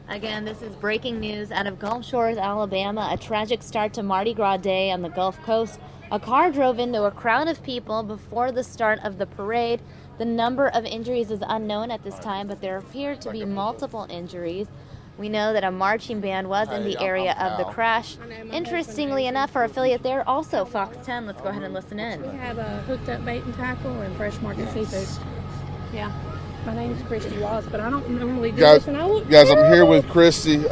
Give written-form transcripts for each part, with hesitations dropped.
Again, this is breaking news out of Gulf Shores, Alabama. A tragic start to Mardi Gras Day on the Gulf Coast. A car drove into a crowd of people before the start of the parade. The number of injuries is unknown at this time, but there appear to be multiple injuries. We know that a marching band was in the area of the crash. Interestingly enough, our affiliate there, also Fox 10. Let's go ahead and listen in. We have a hooked up bait and tackle and fresh market seafood. Yeah. My name is Christy Wallace, but I don't normally do this. And I look guys, I'm here with Christy,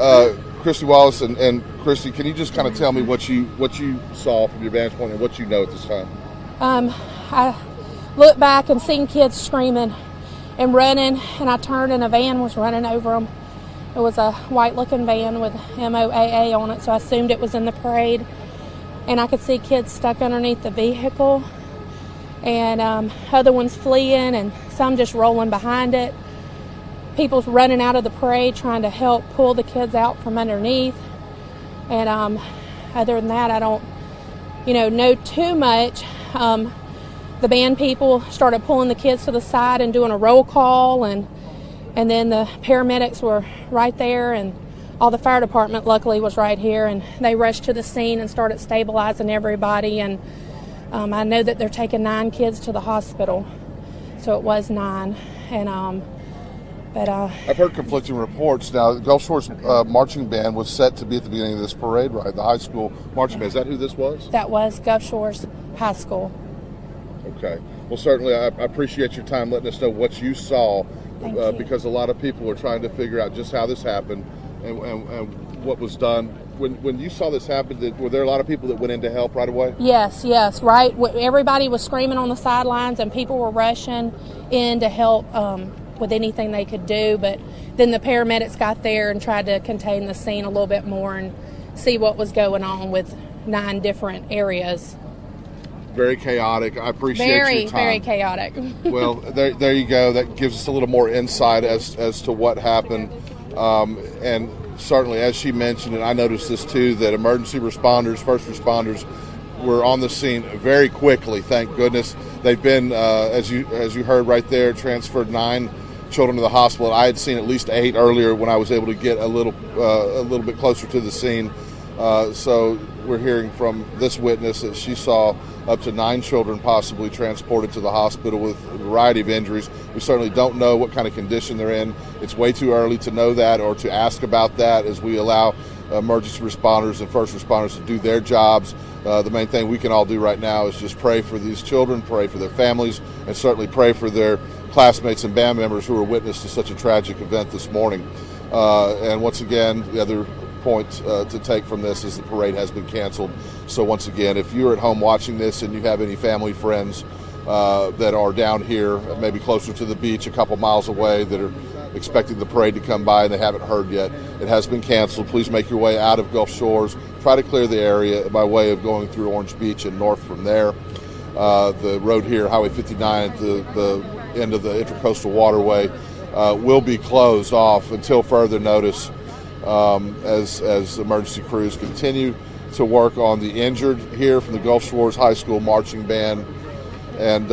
Christy Wallace, and Christy. Can you just kind of tell me what you saw from your vantage point and what you know at this time? I looked back and seen kids screaming and running, and I turned and a van was running over them. It was a white-looking van with MOAA on it, so I assumed it was in the parade. And I could see kids stuck underneath the vehicle, and other ones fleeing, and some just rolling behind it. People running out of the parade trying to help pull the kids out from underneath. And other than that, I don't, know too much. The band people started pulling the kids to the side and doing a roll call, and then the paramedics were right there, and all the fire department luckily was right here, and they rushed to the scene and started stabilizing everybody. And I know that they're taking 9 kids to the hospital, so it was 9. And I've heard conflicting reports. Now, the Gulf Shores marching band was set to be at the beginning of this parade ride. The high school marching band. Is that who this was? That was Gulf Shores High School. Okay. Well, certainly, I appreciate your time letting us know what you saw, because a lot of people are trying to figure out just how this happened and what was done. When you saw this happen, were there a lot of people that went in to help right away? Yes, right. Everybody was screaming on the sidelines, and people were rushing in to help with anything they could do. But then the paramedics got there and tried to contain the scene a little bit more and see what was going on with 9 different areas. Very chaotic. I appreciate your time. Very chaotic. Well, there you go. That gives us a little more insight as to what happened. And certainly, as she mentioned, and I noticed this too, that emergency responders, first responders, were on the scene very quickly. Thank goodness. They've been, as you heard right there, transferred 9 children to the hospital. I had seen at least 8 earlier when I was able to get a little bit closer to the scene. So we're hearing from this witness that she saw up to 9 children possibly transported to the hospital with a variety of injuries. We certainly don't know what kind of condition they're in. It's way too early to know that or to ask about that, as we allow emergency responders and first responders to do their jobs. The main thing we can all do right now is just pray for these children, pray for their families, and certainly pray for their classmates and band members who were witness to such a tragic event this morning. And once again, the other point to take from this is the parade has been canceled. So once again, if you're at home watching this and you have any family, friends that are down here, maybe closer to the beach, a couple miles away, that are expecting the parade to come by and they haven't heard yet, it has been canceled. Please make your way out of Gulf Shores. Try to clear the area by way of going through Orange Beach and north from there. The road here, Highway 59, at the end of the Intracoastal Waterway, will be closed off until further notice, as emergency crews continue to work on the injured here from the Gulf Shores High School marching band. And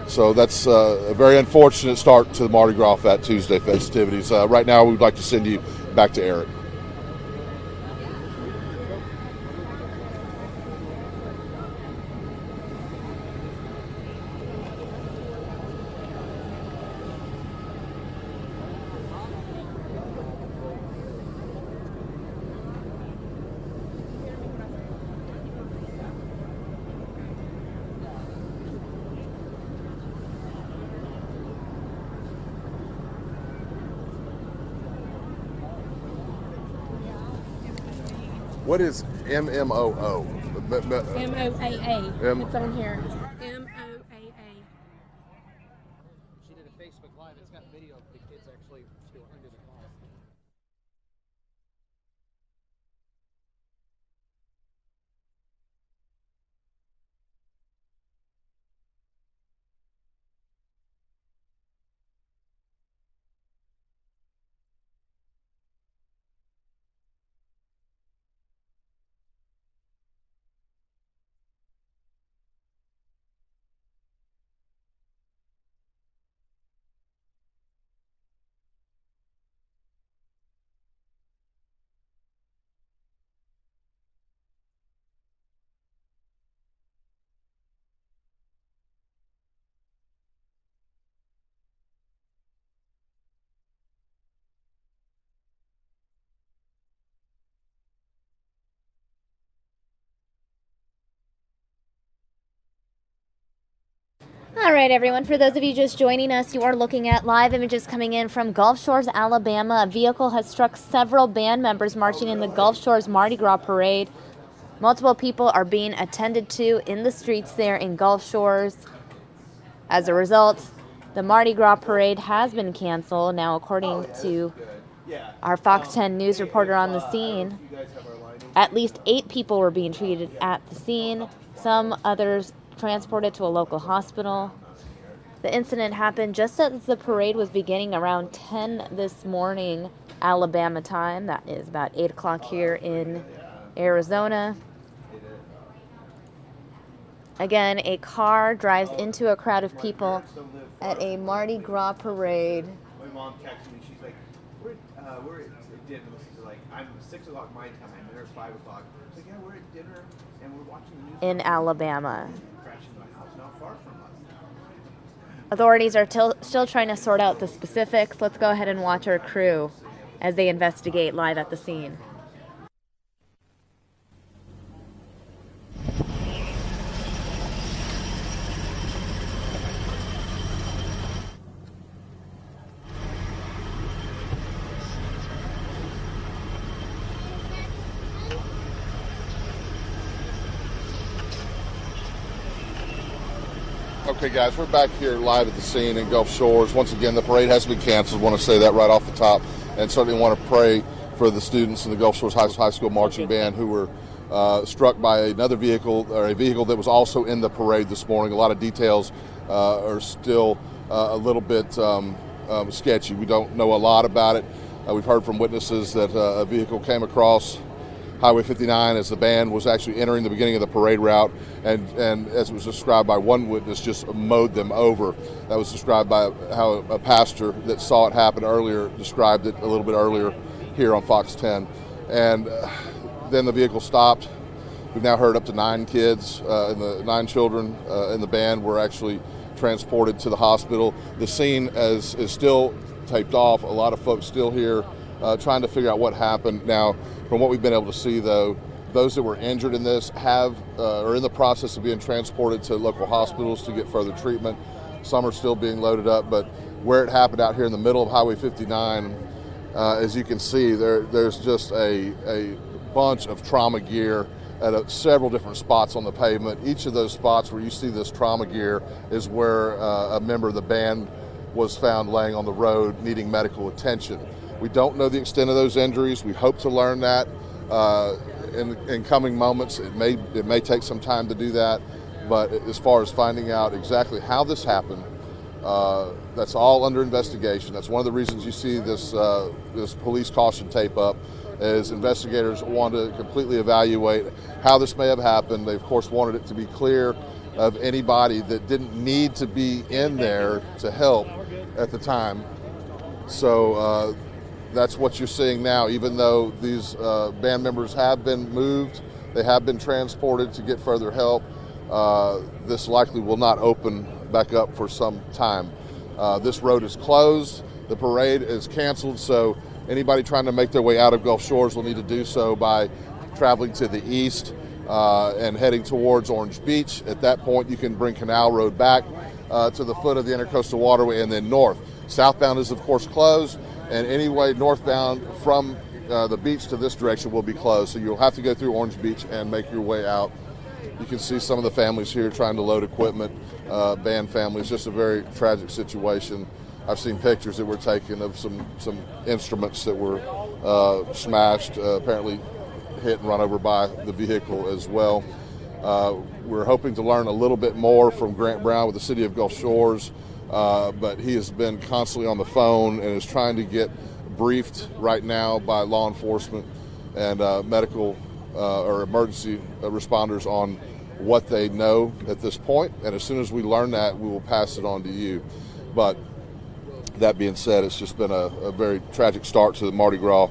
so that's a very unfortunate start to the Mardi Gras Fat Tuesday festivities. Right now, we'd like to send you back to Eric. What is MMOO? MOAA. It's on here. MOAA. She did a Facebook Live. It's got video of the kids actually still under the car. All right, everyone. For those of you just joining us, you are looking at live images coming in from Gulf Shores, Alabama. A vehicle has struck several band members marching in the Gulf Shores Mardi Gras parade. Multiple people are being attended to in the streets there in Gulf Shores. As a result, the Mardi Gras parade has been canceled. Now, according to our Fox 10 News reporter on the scene, at least 8 people were being treated at the scene. Some others transported to a local hospital. The incident happened just as the parade was beginning around 10 this morning, Alabama time. That is about 8 o'clock here in Arizona. Again, a car drives into a crowd of people at a Mardi Gras parade. My mom texted me. She's like, "We're at dinner." This is like, I'm 6 o'clock my time, and there's 5 o'clock. She's like, "Yeah, we're at dinner, and we're watching the news." In Alabama. Crashing my house, not far from us. Authorities are still trying to sort out the specifics. Let's go ahead and watch our crew as they investigate live at the scene. Okay, guys, we're back here live at the scene in Gulf Shores. Once again, the parade has been canceled. I want to say that right off the top, and certainly want to pray for the students in the Gulf Shores High School Marching Band who were struck by another vehicle, or a vehicle that was also in the parade this morning. A lot of details are still a little bit sketchy. We don't know a lot about it. We've heard from witnesses that a vehicle came across Highway 59 as the band was actually entering the beginning of the parade route, and as it was described by one witness, just mowed them over. That was described by how a pastor that saw it happen earlier described it a little bit earlier here on Fox 10. And then the vehicle stopped. We've now heard up to 9 kids and the 9 children in the band were actually transported to the hospital. The scene is still taped off. A lot of folks still here trying to figure out what happened. Now, from what we've been able to see, though, those that were injured in this are in the process of being transported to local hospitals to get further treatment. Some are still being loaded up, but where it happened out here in the middle of Highway 59, as you can see, there's just a bunch of trauma gear at several different spots on the pavement. Each of those spots where you see this trauma gear is where a member of the band was found laying on the road needing medical attention. We don't know the extent of those injuries. We hope to learn that in coming moments. It may take some time to do that, but as far as finding out exactly how this happened, that's all under investigation. That's one of the reasons you see this police caution tape up, is investigators want to completely evaluate how this may have happened. They, of course, wanted it to be clear of anybody that didn't need to be in there to help at the time. So that's what you're seeing now. Even though these band members have been moved, they have been transported to get further help, this likely will not open back up for some time. This road is closed. The parade is canceled, so anybody trying to make their way out of Gulf Shores will need to do so by traveling to the east and heading towards Orange Beach. At that point, you can bring Canal Road back to the foot of the Intercoastal Waterway and then north. Southbound is, of course, closed, and any way northbound from the beach to this direction will be closed. So you'll have to go through Orange Beach and make your way out. You can see some of the families here trying to load equipment, band families. Just a very tragic situation. I've seen pictures that were taken of some instruments that were smashed, apparently hit and run over by the vehicle as well. We're hoping to learn a little bit more from Grant Brown with the City of Gulf Shores, but he has been constantly on the phone and is trying to get briefed right now by law enforcement and medical or emergency responders on what they know at this point. And as soon as we learn that, we will pass it on to you. But that being said, it's just been a very tragic start to the Mardi Gras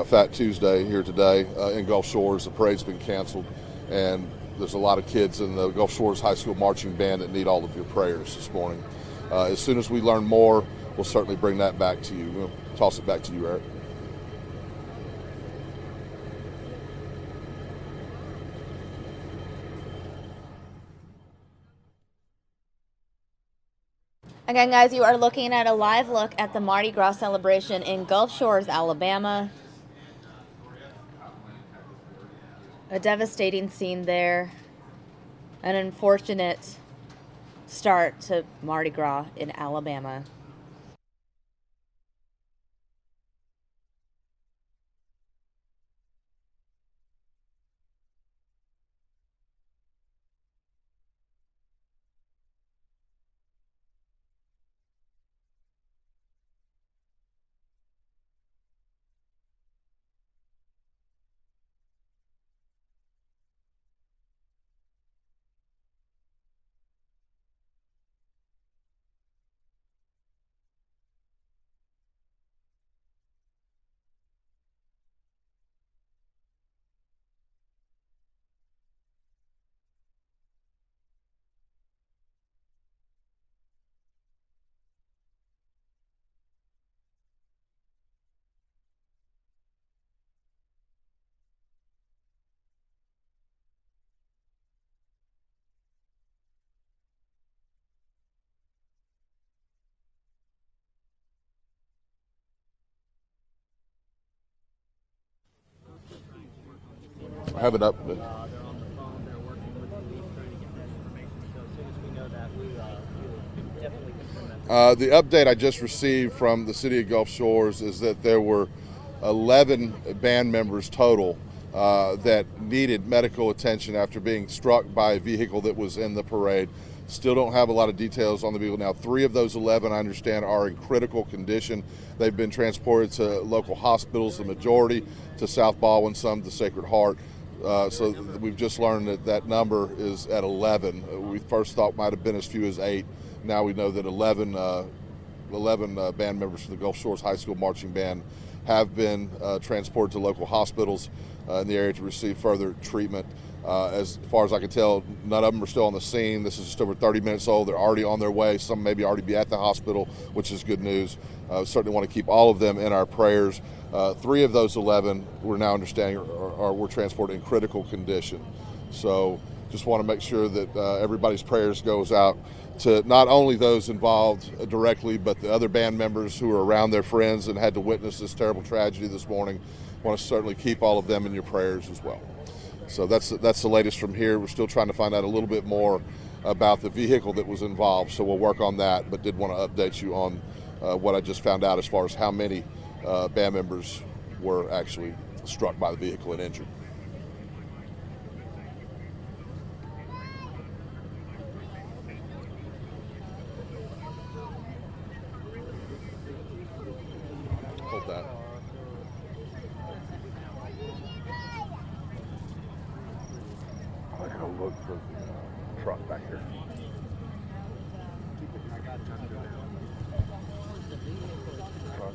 Fat Tuesday here today in Gulf Shores. The parade's been canceled, and there's a lot of kids in the Gulf Shores High School Marching Band that need all of your prayers this morning. As soon as we learn more, we'll certainly bring that back to you. We'll toss it back to you, Eric. Again, guys, you are looking at a live look at the Mardi Gras celebration in Gulf Shores, Alabama. A devastating scene there. An unfortunate start to Mardi Gras in Alabama. I have it up. They're on the phone. They're working with the police trying to get that information. So as soon as we know that, we will definitely confirm that. The update I just received from the city of Gulf Shores is that there were 11 band members total that needed medical attention after being struck by a vehicle that was in the parade. Still don't have a lot of details on the vehicle now. 3 of those 11, I understand, are in critical condition. They've been transported to local hospitals, the majority to South Baldwin, some to Sacred Heart. So we've just learned that that number is at 11. We first thought might have been as few as 8. Now we know that 11 band members from the Gulf Shores High School Marching Band have been transported to local hospitals in the area to receive further treatment. As far as I can tell, none of them are still on the scene. This is just over 30 minutes old. They're already on their way. Some maybe already be at the hospital, which is good news. Certainly want to keep all of them in our prayers. 3 of those 11, we're now understanding, were transported in critical condition. So just want to make sure that everybody's prayers goes out to not only those involved directly, but the other band members who are around their friends and had to witness this terrible tragedy this morning. Want to certainly keep all of them in your prayers as well. So that's the latest from here. We're still trying to find out a little bit more about the vehicle that was involved, so we'll work on that, but did want to update you on what I just found out as far as how many band members were actually struck by the vehicle and injured. Hold that. I gotta look for the truck back here. Truck.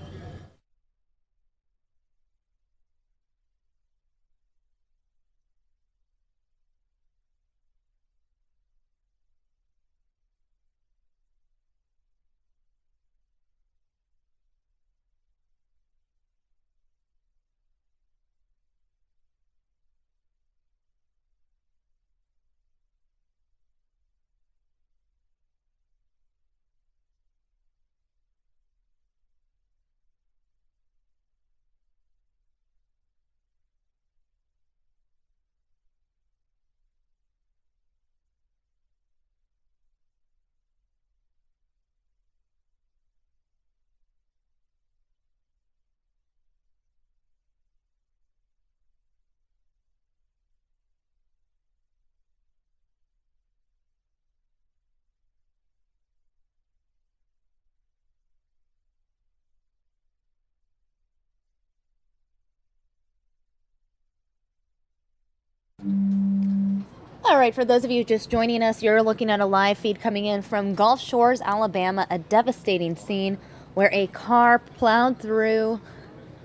All right, for those of you just joining us, you're looking at a live feed coming in from Gulf Shores, Alabama, a devastating scene where a car plowed through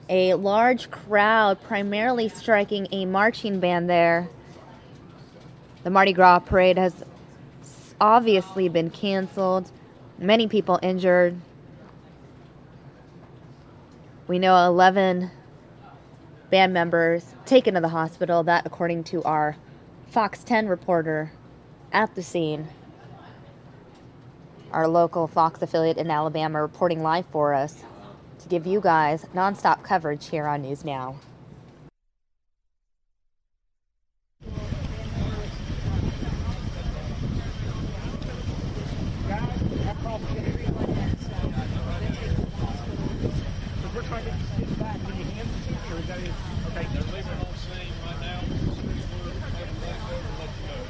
a large crowd, primarily striking a marching band there. The Mardi Gras parade has obviously been canceled. Many people injured. We know 11 band members taken to the hospital, that according to our Fox 10 reporter at the scene. our local Fox affiliate in Alabama, reporting live for us to give you guys nonstop coverage here on News Now. We're trying to get back. Can you hand it? Or is that it? Okay. They're leaving on scene right now. As soon as we're able to let you know.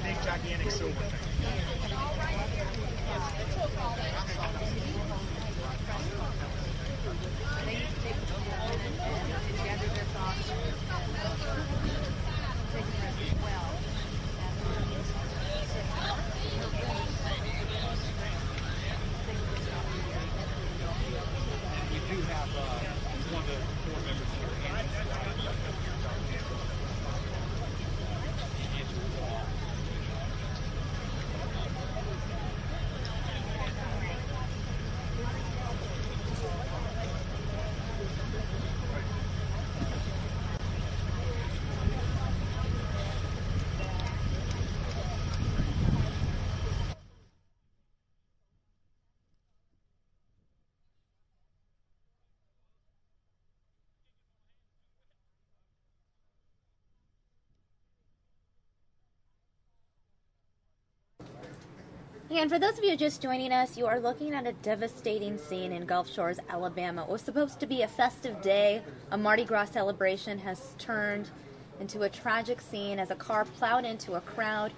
Big gigantic silver thing. We do have one of the board members here. And for those of you just joining us, you are looking at a devastating scene in Gulf Shores, Alabama. What was supposed to be a festive day, a Mardi Gras celebration, has turned into a tragic scene as a car plowed into a crowd,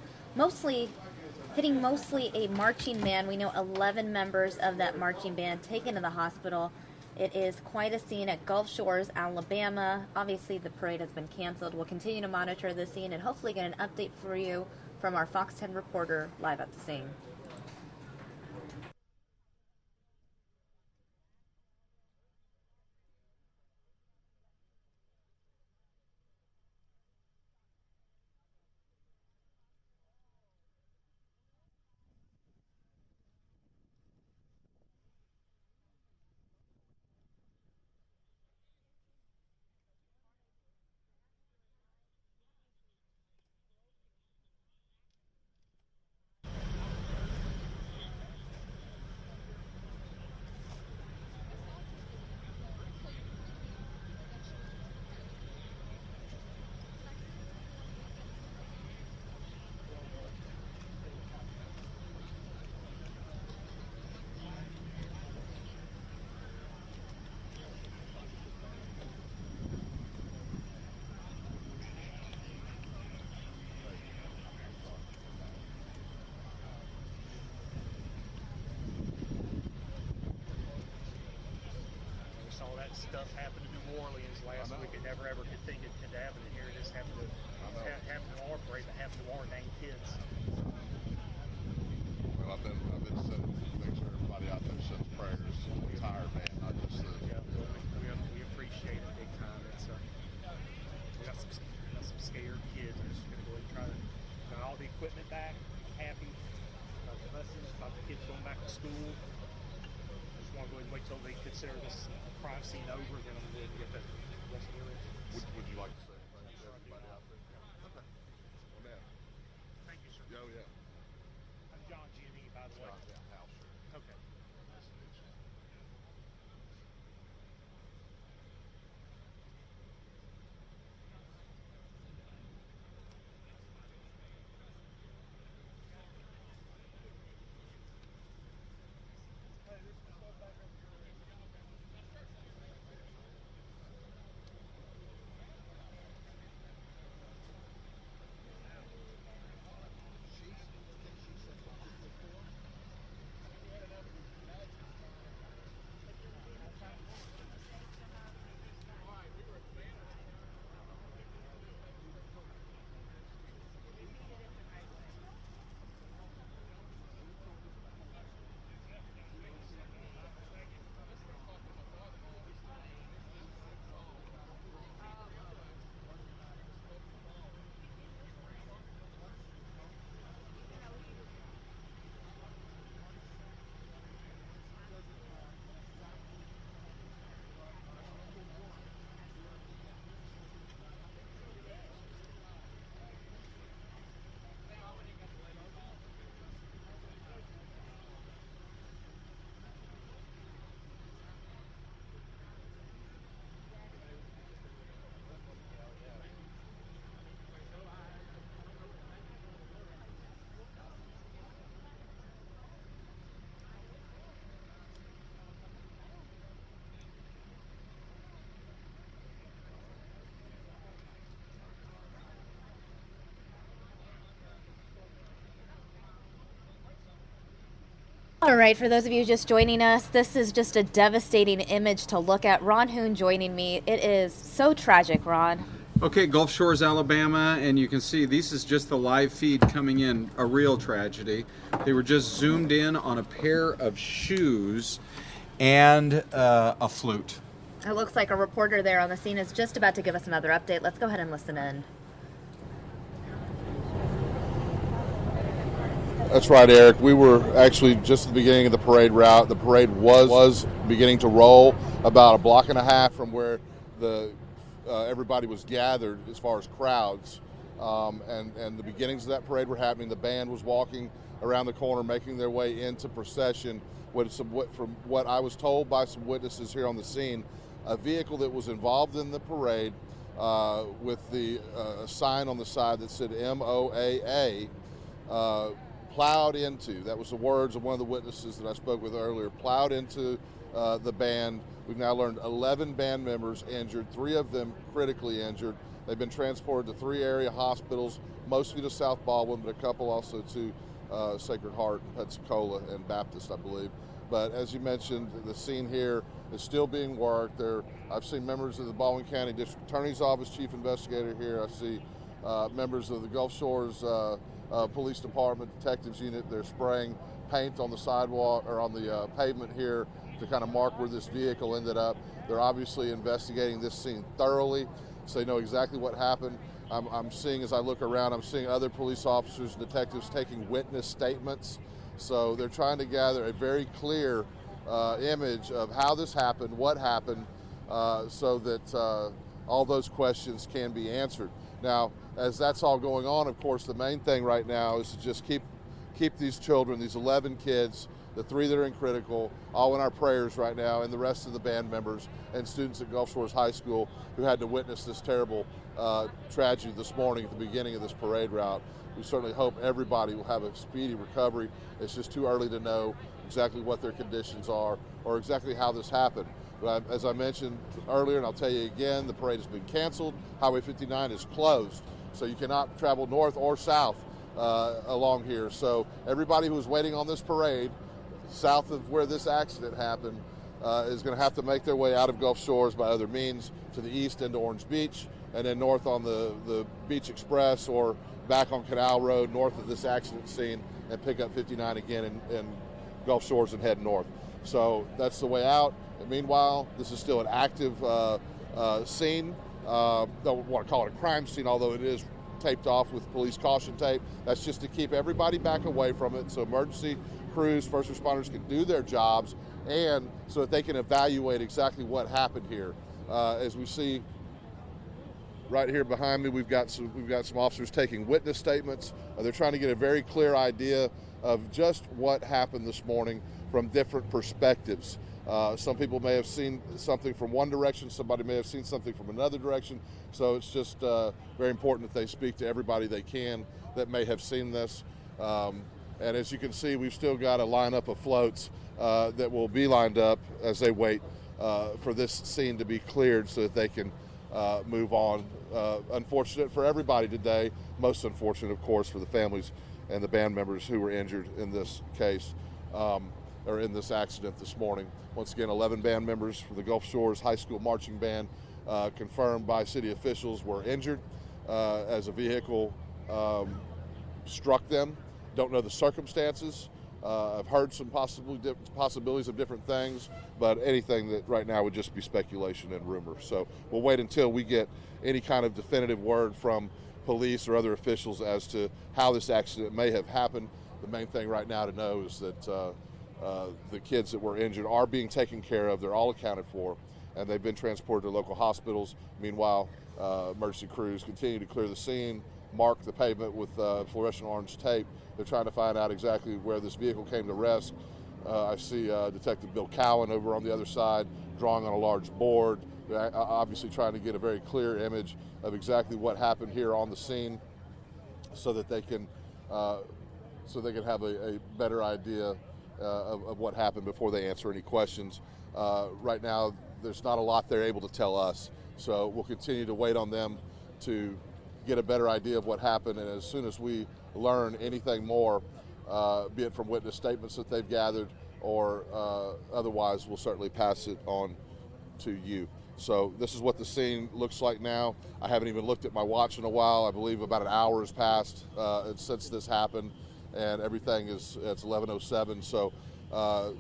hitting mostly a marching band. We know 11 members of that marching band taken to the hospital. It is quite a scene at Gulf Shores, Alabama. Obviously, the parade has been canceled. We'll continue to monitor the scene and hopefully get an update for you from our Fox 10 reporter live at the scene. All that stuff happened in New Orleans last week. It never ever could think it could happen. And here it is happened to our parade, but happened to our dang kids. Well, I've been sending things for everybody out there sends prayers. The entire band, not just the. Yeah, we appreciate it big time. It's we got some scared kids. We're just gonna go and try to got all the equipment back. Happy about the buses, about the kids going back to school. Just want to go ahead and wait till they consider this crime scene over, then I'm going to get the rest of the rest. Would you like to say anything to everybody out there? Okay. Well, man. Thank you, sir. Oh, yeah. I'm John G&E, by the way. Yeah, Hal, sure. Okay. Nice to meet you. She's All right, for those of you just joining us, this is just a devastating image to look at. Ron Hoon joining me. It is so tragic, Ron. Okay, Gulf Shores, Alabama, and you can see this is just the live feed coming in, a real tragedy. They were just zoomed in on a pair of shoes and a flute. It looks like a reporter there on the scene is just about to give us another update. Let's go ahead and listen in. That's right, Eric. We were actually just at the beginning of the parade route. The parade was beginning to roll about a block and a half from where everybody was gathered as far as crowds. And the beginnings of that parade were happening. The band was walking around the corner, making their way into procession with from what I was told by some witnesses here on the scene, a vehicle that was involved in the parade with the sign on the side that said MOAA. Plowed into, that was the words of one of the witnesses that I spoke with earlier, plowed into the band. We've now learned 11 band members injured, 3 of them critically injured. They've been transported to 3 area hospitals, mostly to South Baldwin, but a couple also to Sacred Heart, Pensacola, and Baptist, I believe. But as you mentioned, the scene here is still being worked. I've seen members of the Baldwin County District Attorney's Office, Chief Investigator here. I see members of the Gulf Shores Police Department Detectives Unit. They're spraying paint on the sidewalk or on the pavement here to kind of mark where this vehicle ended up. They're obviously investigating this scene thoroughly, so they know exactly what happened. I'm seeing, as I look around, I'm seeing other police officers and detectives taking witness statements. So they're trying to gather a very clear image of how this happened, what happened, so that all those questions can be answered. Now, as that's all going on, of course, the main thing right now is to just keep these children, these 11 kids, the 3 that are in critical, all in our prayers right now, and the rest of the band members and students at Gulf Shores High School who had to witness this terrible tragedy this morning at the beginning of this parade route. We certainly hope everybody will have a speedy recovery. It's just too early to know exactly what their conditions are or exactly how this happened. But as I mentioned earlier, and I'll tell you again, the parade has been canceled. Highway 59 is closed, so you cannot travel north or south along here. So everybody who was waiting on this parade south of where this accident happened is going to have to make their way out of Gulf Shores by other means to the east into Orange Beach, and then north on the Beach Express or back on Canal Road north of this accident scene and pick up 59 again in Gulf Shores and head north. So that's the way out. And meanwhile, this is still an active scene. Don't want to call it a crime scene, although it is taped off with police caution tape. That's just to keep everybody back away from it so emergency crews, first responders can do their jobs and so that they can evaluate exactly what happened here. As we see right here behind me, we've got some officers taking witness statements. They're trying to get a very clear idea of just what happened this morning from different perspectives. Some people may have seen something from one direction, somebody may have seen something from another direction, so it's just very important that they speak to everybody they can that may have seen this. And as you can see, we've still got a lineup of floats that will be lined up as they wait for this scene to be cleared so that they can move on. Unfortunate for everybody today, most unfortunate, of course, for the families and the band members who were injured in this case. Or in this accident this morning. Once again, 11 band members from the Gulf Shores High School Marching Band, confirmed by city officials, were injured as a vehicle struck them. Don't know the circumstances. I've heard some possibilities of different things, but anything that right now would just be speculation and rumor. So we'll wait until we get any kind of definitive word from police or other officials as to how this accident may have happened. The main thing right now to know is that the kids that were injured are being taken care of. They're all accounted for, and they've been transported to local hospitals. Meanwhile, emergency crews continue to clear the scene, mark the pavement with fluorescent orange tape. They're trying to find out exactly where this vehicle came to rest. I see Detective Bill Cowan over on the other side drawing on a large board. They're obviously trying to get a very clear image of exactly what happened here on the scene so that they can have a better idea of what happened before they answer any questions. Right now, there's not a lot they're able to tell us, so we'll continue to wait on them to get a better idea of what happened, and as soon as we learn anything more, be it from witness statements that they've gathered or otherwise. We'll certainly pass it on to you. So this is what the scene looks like now. I haven't even looked at my watch in a while. I believe about an hour has passed since this happened, and everything it's 11:07. So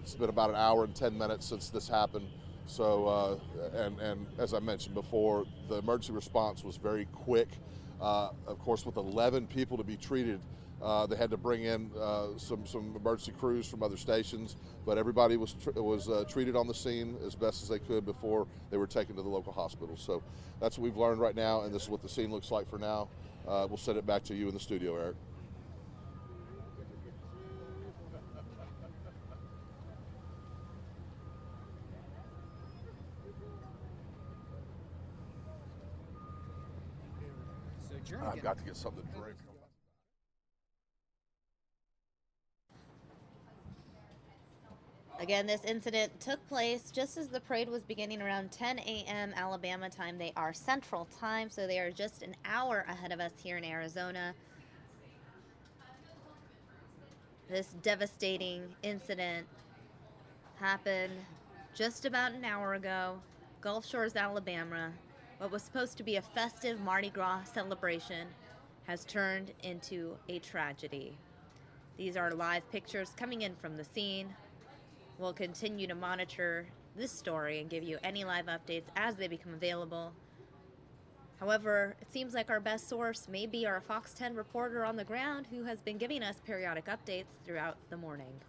it's been about an hour and 10 minutes since this happened. So and as I mentioned before, the emergency response was very quick. Of course, with 11 people to be treated, they had to bring in some emergency crews from other stations, but everybody was treated on the scene as best as they could before they were taken to the local hospital. So that's what we've learned right now, and this is what the scene looks like for now. We'll send it back to you in the studio, Eric. I've got to get something to drink. Again, this incident took place just as the parade was beginning around 10 a.m. Alabama time. They are Central Time, so they are just an hour ahead of us here in Arizona. This devastating incident happened just about an hour ago. Gulf Shores, Alabama. What was supposed to be a festive Mardi Gras celebration has turned into a tragedy. These are live pictures coming in from the scene. We'll continue to monitor this story and give you any live updates as they become available. However, it seems like our best source may be our Fox 10 reporter on the ground who has been giving us periodic updates throughout the morning.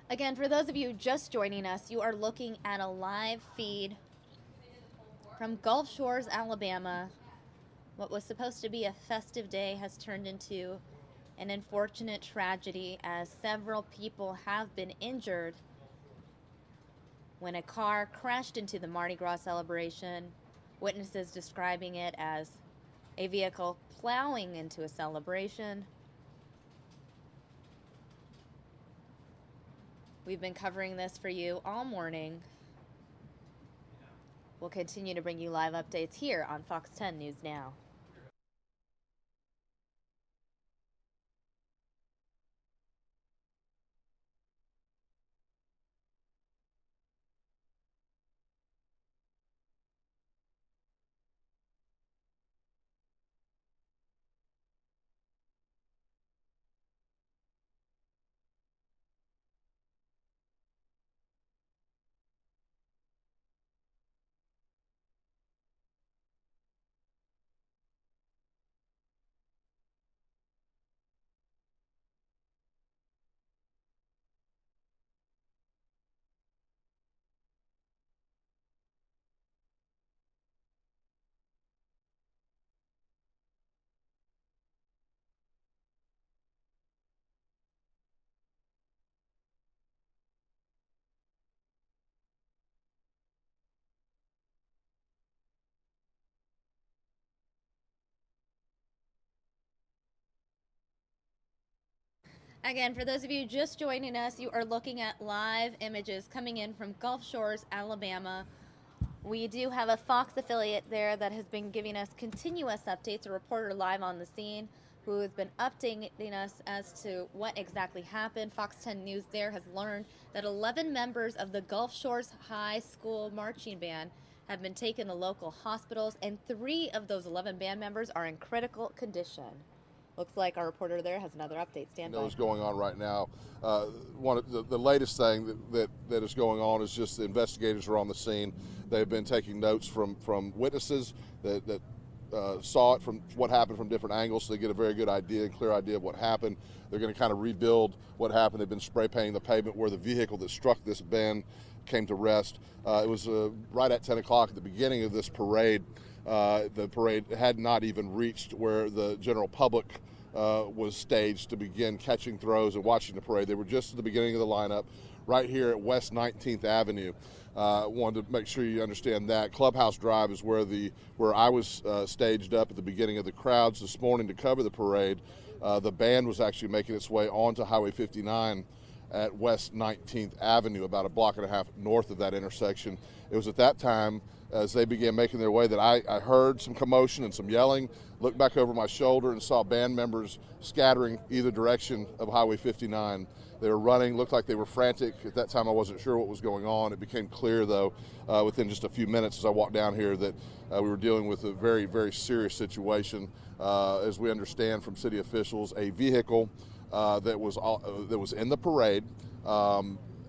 Again, for those of you just joining us, you are looking at a live feed from Gulf Shores, Alabama. What was supposed to be a festive day has turned into an unfortunate tragedy as several people have been injured when a car crashed into the Mardi Gras celebration. Witnesses describing it as a vehicle plowing into a celebration. We've been covering this for you all morning. We'll continue to bring you live updates here on Fox 10 News Now. Again, for those of you just joining us, you are looking at live images coming in from Gulf Shores, Alabama. We do have a Fox affiliate there that has been giving us continuous updates, a reporter live on the scene who has been updating us as to what exactly happened. Fox 10 News there has learned that 11 members of the Gulf Shores High School marching band have been taken to local hospitals, and 3 of those 11 band members are in critical condition. Looks like our reporter there has another update. Stand by. What's going on right now. One of the latest thing that is going on is just the investigators are on the scene. They've been taking notes from witnesses that saw it, from what happened from different angles, so they get a very good idea and clear idea of what happened. They're going to kind of rebuild what happened. They've been spray painting the pavement where the vehicle that struck this band came to rest. It was right at 10 o'clock at the beginning of this parade. The parade had not even reached where the general public was staged to begin catching throws and watching the parade. They were just at the beginning of the lineup right here at West 19th Avenue. Wanted to make sure you understand that. Clubhouse Drive is where I was staged up at the beginning of the crowds this morning to cover the parade. The band was actually making its way onto Highway 59 at West 19th Avenue, about a block and a half north of that intersection. It was at that time, as they began making their way, that I heard some commotion and some yelling, looked back over my shoulder and saw band members scattering either direction of Highway 59. They were running, looked like they were frantic. At that time, I wasn't sure what was going on. It became clear, though, within just a few minutes as I walked down here, that we were dealing with a very, very serious situation. As we understand from city officials, a vehicle that was in the parade,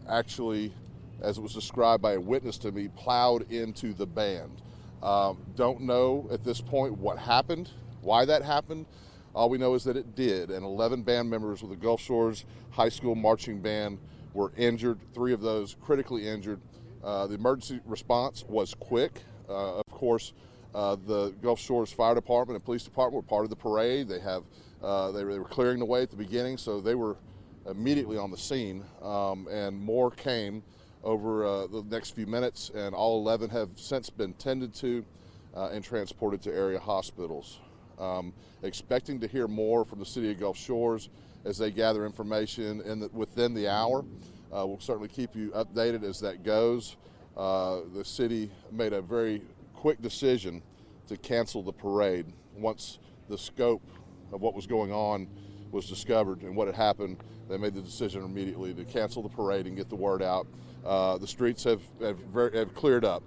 actually, as it was described by a witness to me, plowed into the band. Don't know at this point what happened, why that happened. All we know is that it did, and 11 band members with the Gulf Shores High School Marching Band were injured, 3 of those critically injured. The emergency response was quick. Of course, the Gulf Shores Fire Department and Police Department were part of the parade. They were clearing the way at the beginning, so they were immediately on the scene, and more came over the next few minutes, and all 11 have since been tended to and transported to area hospitals. Expecting to hear more from the city of Gulf Shores as they gather information within the hour. We'll certainly keep you updated as that goes. The city made a very quick decision to cancel the parade once the scope of what was going on was discovered and what had happened. They made the decision immediately to cancel the parade and get the word out. The streets have cleared up.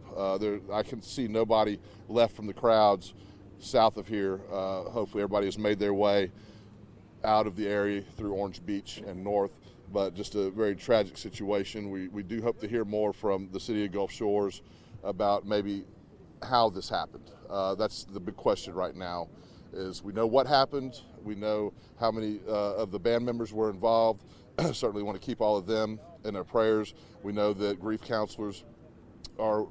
I can see nobody left from the crowds south of here. Hopefully everybody has made their way out of the area through Orange Beach and north, but just a very tragic situation. We do hope to hear more from the city of Gulf Shores about maybe how this happened. That's the big question right now. Is we know what happened, we know how many of the band members were involved. Certainly want to keep all of them in their prayers. We know that grief counselors are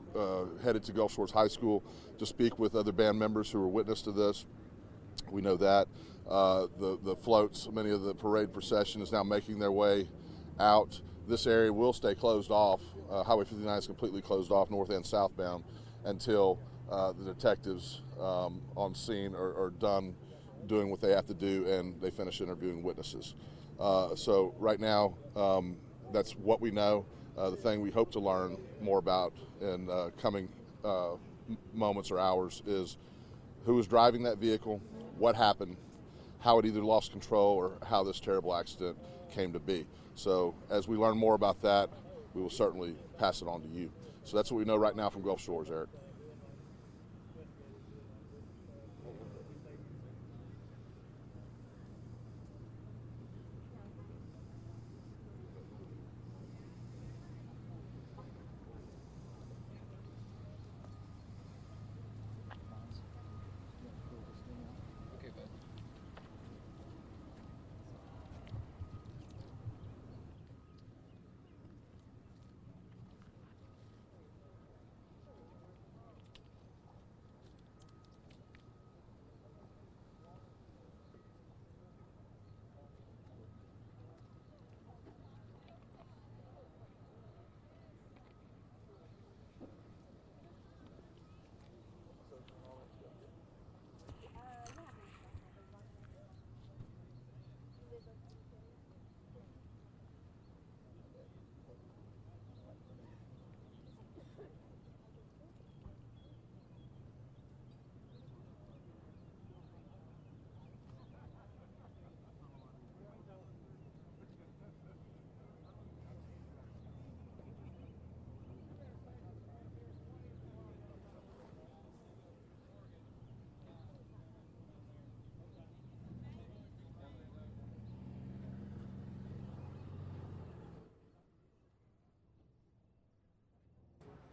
headed to Gulf Shores High School to speak with other band members who were witness to this. We know that. The floats, many of the parade procession is now making their way out. This area will stay closed off. Highway 59 is completely closed off, north and southbound, until the detectives on scene are done doing what they have to do and they finish interviewing witnesses. So right now, that's what we know. The thing we hope to learn more about in coming moments or hours is who was driving that vehicle, what happened, how it either lost control or how this terrible accident came to be. So as we learn more about that, we will certainly pass it on to you. So that's what we know right now from Gulf Shores, Eric.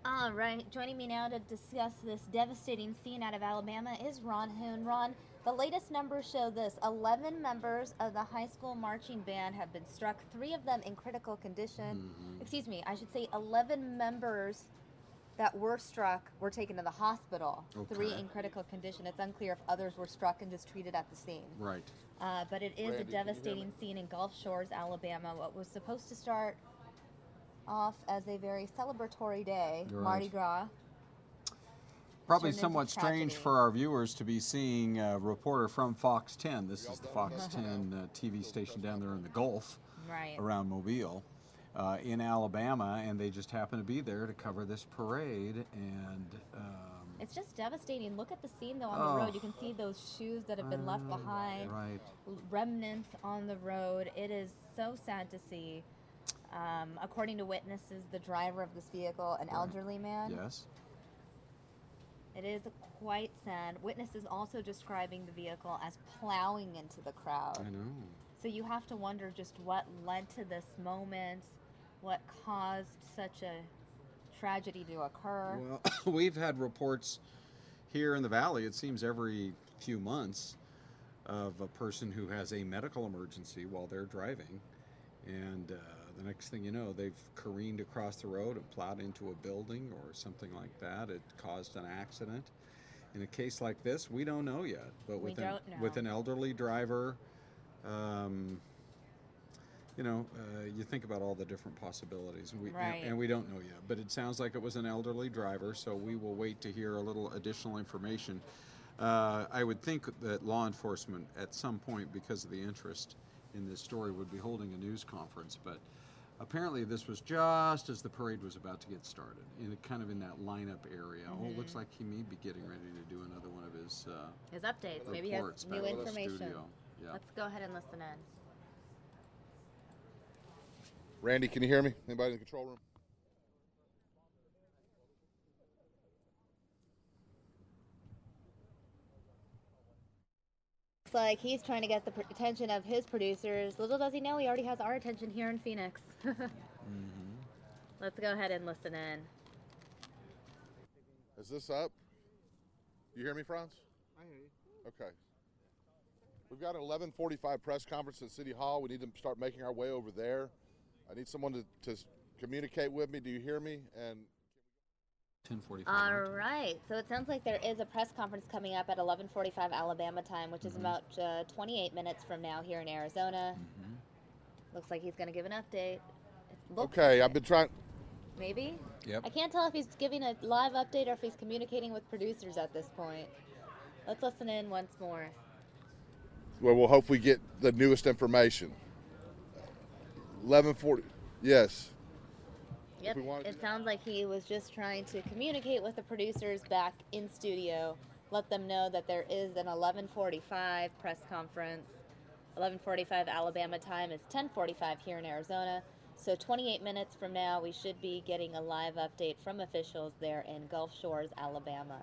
All right, joining me now to discuss this devastating scene out of Alabama is Ron Hoon. Ron, the latest numbers show this: 11 members of the high school marching band have been struck, 3 of them in critical condition. Excuse me, I should say 11 members that were struck were taken to the hospital, 3 in critical condition. It's unclear if others were struck and just treated at the scene. Right. But it is a devastating scene in Gulf Shores, Alabama. What was supposed to start off as a very celebratory day, Right. Mardi Gras. Probably turned into somewhat strange tragedy. for our viewers to be seeing a reporter from Fox 10. This is the Fox 10 TV station down there in the Gulf, Right. around Mobile, in Alabama, and they just happen to be there to cover this parade. And It's just devastating. Look at the scene, though, on the road. You can see those shoes that have been left behind, right. remnants on the road. It is so sad to see. According to witnesses, the driver of this vehicle, an elderly man. Yes. It is quite sad. Witnesses also describing the vehicle as plowing into the crowd. I know. So you have to wonder just what led to this moment, what caused such a tragedy to occur. Well, we've had reports here in the Valley, it seems every few months, of a person who has a medical emergency while they're driving. And the next thing you know, they've careened across the road and plowed into a building or something like that. It caused an accident. In a case like this, we don't know yet. But We don't know. with an elderly driver, you think about all the different possibilities. Right. And we don't know yet. But it sounds like it was an elderly driver, so we will wait to hear a little additional information. I would think that law enforcement, at some point, because of the interest in this story, would be holding a news conference, but apparently this was just as the parade was about to get started, in that lineup area. Oh, it looks like he may be getting ready to do another one of his updates. Maybe he has reports new back to the information. studio. Yeah. Let's go ahead and listen in. Randy, can you hear me? Anybody in the control room? Looks like he's trying to get the attention of his producers. Little does he know, he already has our attention here in Phoenix. Let's go ahead and listen in. Is this up? You hear me, Franz? I hear you. Okay. We've got an 11:45 press conference at City Hall. We need to start making our way over there. I need someone to communicate with me. Do you hear me? And 10:45. All right. So it sounds like there is a press conference coming up at 11:45 Alabama time, which is about 28 minutes from now here in Arizona. Looks like he's going to give an update. okay, I've been trying. Maybe? Yep. I can't tell if he's giving a live update or if he's communicating with producers at this point. Let's listen in once more. Well, we'll hopefully get the newest information. 11:40. Yes. Yep. It sounds like he was just trying to communicate with the producers back in studio, let them know that there is an 11:45 press conference. 11:45 Alabama time is 10:45 here in Arizona. So 28 minutes from now, we should be getting a live update from officials there in Gulf Shores, Alabama.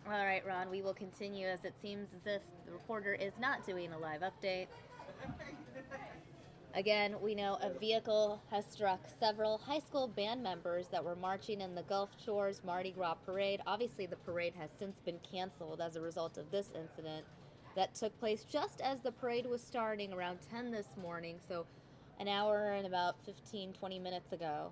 All right, Ron, we will continue as it seems as if the reporter is not doing a live update. Again, we know a vehicle has struck several high school band members that were marching in the Gulf Shores Mardi Gras parade. Obviously, the parade has since been canceled as a result of this incident that took place just as the parade was starting around 10 this morning. So an hour and about 15, 20 minutes ago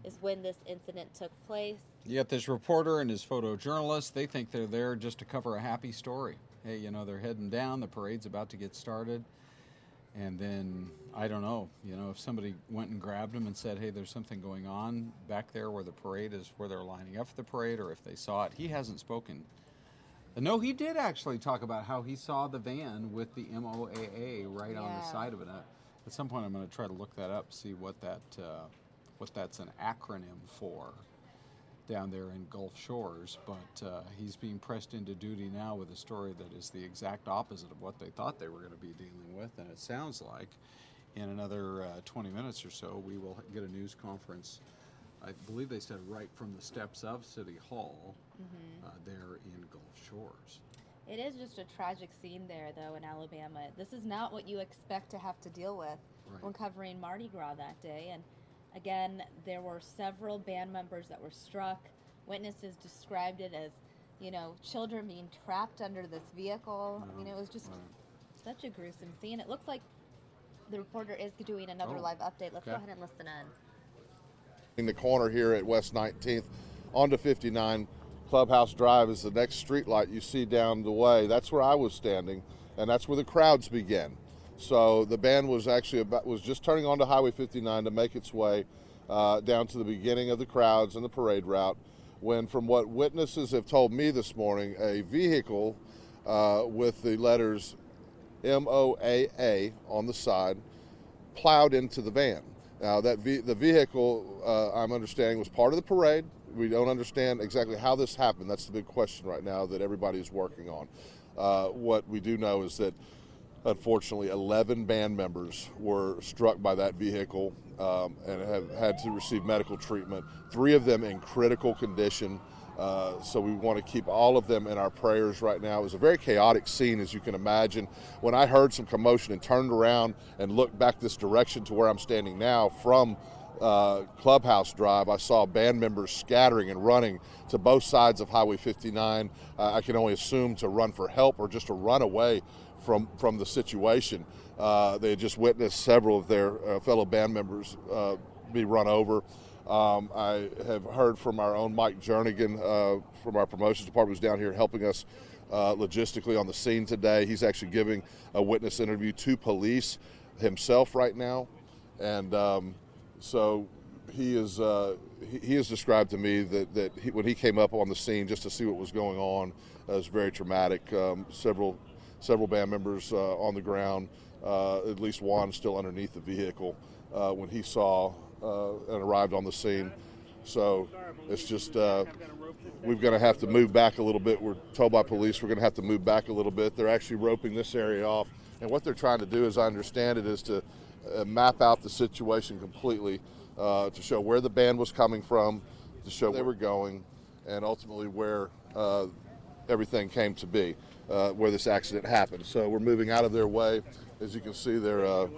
is when this incident took place. Yet this reporter and his photojournalist, they think they're there just to cover a happy story. Hey, you know, they're heading down, the parade's about to get started. And then, I don't know, you know, if somebody went and grabbed him and said, hey, there's something going on back there where the parade is, where they're lining up for the parade, or if they saw it. He hasn't spoken. No, he did actually talk about how he saw the van with the MOAA right on the side of it. At some point, I'm going to try to look that up, see what that's an acronym for down there in Gulf Shores. But he's being pressed into duty now with a story that is the exact opposite of what they thought they were going to be dealing with. And it sounds like in another 20 minutes or so, we will get a news conference. I believe they said right from the steps of City Hall there in Gulf Shores. It is just a tragic scene there, though, in Alabama. This is not what you expect to have to deal with when covering Mardi Gras that day. And again, there were several band members that were struck. Witnesses described it as, you know, children being trapped under this vehicle. I mean, it was just such a gruesome scene. It looks like the reporter is doing another live update. Let's go ahead and listen in. In the corner here at West 19th, onto 59 Clubhouse Drive is the next street light you see down the way. That's where I was standing, and that's where the crowds began. So the band was actually was just turning onto Highway 59 to make its way down to the beginning of the crowds and the parade route, when, from what witnesses have told me this morning, a vehicle with the letters MOAA on the side plowed into the van. Now, the vehicle, I'm understanding, was part of the parade. We don't understand exactly how this happened. That's the big question right now that everybody is working on. What we do know is that, unfortunately, 11 band members were struck by that vehicle and have had to receive medical treatment. 3 of them in critical condition. So we want to keep all of them in our prayers right now. It was a very chaotic scene, as you can imagine. When I heard some commotion and turned around and looked back this direction to where I'm standing now from Clubhouse Drive, I saw band members scattering and running to both sides of Highway 59. I can only assume to run for help or just to run away from the situation. They had just witnessed several of their fellow band members be run over. I have heard from our own Mike Jernigan from our promotions department, who's down here helping us logistically on the scene today. He's actually giving a witness interview to police himself right now, and so he has described to me that when he came up on the scene just to see what was going on, it was very traumatic. Several band members on the ground, at least one still underneath the vehicle when he saw and arrived on the scene. So it's just we're going to have to move back a little bit. We're told by police we're going to have to move back a little bit. They're actually roping this area off, and what they're trying to do, as I understand it, is to map out the situation completely, to show where the band was coming from, to show where they were going, and ultimately where everything came to be, where this accident happened. So we're moving out of their way. As you can see, they're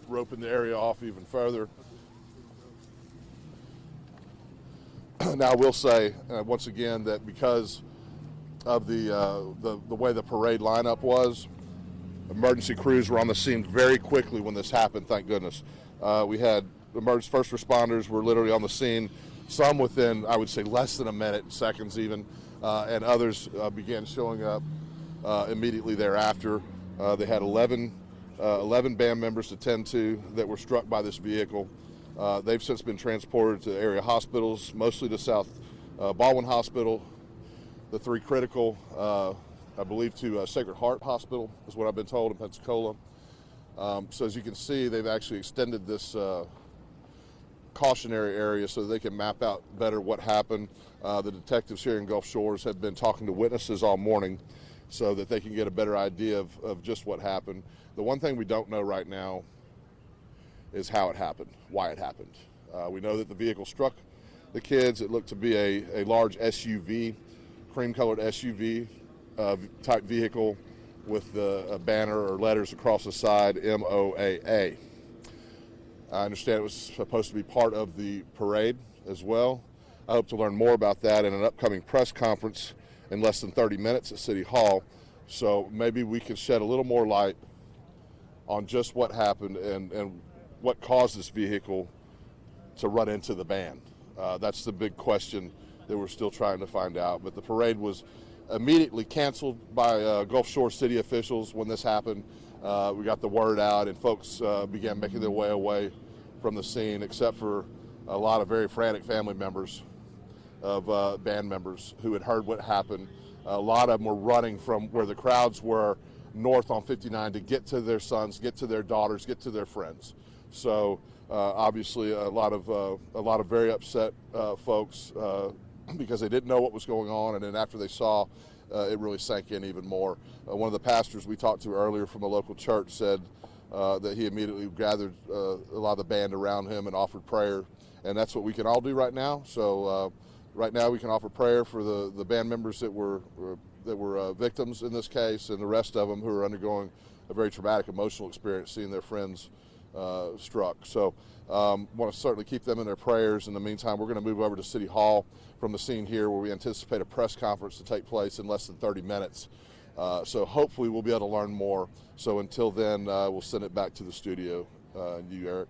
roping the area off even further. Now I will say once again that because of the way the parade lineup was, emergency crews were on the scene very quickly when this happened. Thank goodness. We had emergency first responders were literally on the scene, some within, I would say, less than a minute, seconds even, and others began showing up immediately thereafter. They had 11 band members to tend to that were struck by this vehicle. They've since been transported to area hospitals, mostly to South Baldwin Hospital. The 3 critical, I believe, to Sacred Heart Hospital is what I've been told in Pensacola. So as you can see, they've actually extended this cautionary area so that they can map out better what happened. The detectives here in Gulf Shores have been talking to witnesses all morning so that they can get a better idea of just what happened. The one thing we don't know right now is how it happened, why it happened. We know that the vehicle struck the kids. It looked to be a large SUV, cream-colored SUV type vehicle with a banner or letters across the side, MOAA. I understand it was supposed to be part of the parade as well. I hope to learn more about that in an upcoming press conference in less than 30 minutes at City Hall. So maybe we can shed a little more light on just what happened and what caused this vehicle to run into the band. That's the big question that we're still trying to find out. But the parade was immediately canceled by Gulf Shore city officials when this happened. We got the word out and folks began making their way away from the scene, except for a lot of very frantic family members of band members who had heard what happened. A lot of them were running from where the crowds were north on 59 to get to their sons, get to their daughters, get to their friends. So obviously a lot of very upset folks because they didn't know what was going on, and then after they saw, it really sank in even more. One of the pastors we talked to earlier from a local church said that he immediately gathered a lot of the band around him and offered prayer, and that's what we can all do right now. So right now we can offer prayer for the band members that were victims in this case, and the rest of them who are undergoing a very traumatic emotional experience seeing their friends struck. So want to certainly keep them in their prayers. In the meantime, we're going to move over to City Hall from the scene here, where we anticipate a press conference to take place in less than 30 minutes. So hopefully we'll be able to learn more. So until then, we'll send it back to the studio. And you, Eric.